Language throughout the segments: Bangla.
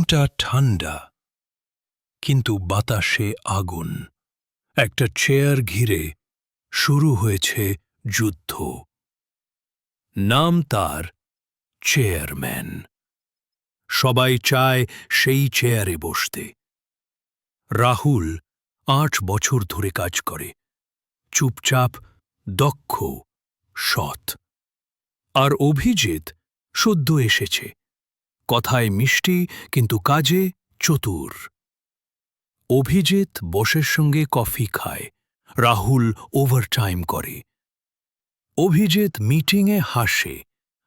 রুমটা ঠান্ডা, কিন্তু বাতাসে আগুন। একটা চেয়ার ঘিরে শুরু হয়েছে যুদ্ধ। নাম তার চেয়ারম্যান। সবাই চায় সেই চেয়ারে বসতে। রাহুল ৮ বছর ধরে কাজ করে, চুপচাপ, দক্ষ, সৎ। আর অভিজিৎ সদ্য এসেছে, কথায় মিষ্টি কিন্তু কাজে চতুর। অভিজিৎ বসের সঙ্গে কফি খায়, রাহুল ওভারটাইম করে। অভিজিৎ মিটিংয়ে হাসে,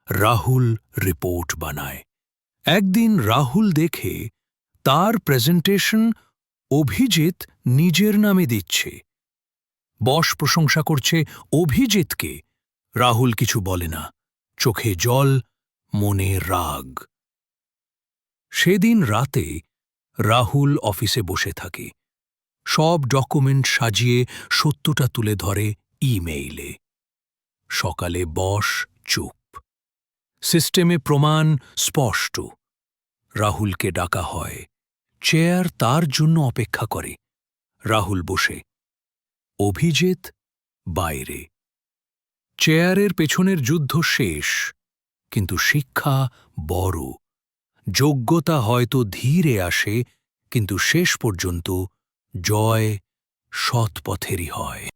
রাহুল রিপোর্ট বানায়। একদিন রাহুল দেখে তার প্রেজেন্টেশন অভিজিৎ নিজের নামে দিচ্ছে। বস প্রশংসা করছে অভিজিৎকে, রাহুল কিছু বলে না, চোখে জল, মনে রাগ। সেদিন রাতে রাহুল অফিসে বসে থাকে, সব ডকুমেন্ট সাজিয়ে সত্যটা তুলে ধরে ইমেইলে। সকালে বস চুপ, সিস্টেমে প্রমাণ স্পষ্ট। রাহুলকে ডাকা হয়, চেয়ার তার জন্য অপেক্ষা করে। রাহুল বসে, অভিজিৎ বাইরে। চেয়ারের পেছনের যুদ্ধ শেষ, কিন্তু শিক্ষা বড়। যোগ্যতা হয়তো ধীরে আসে, কিন্তু শেষ পর্যন্ত জয় সৎ পথেরই হয়।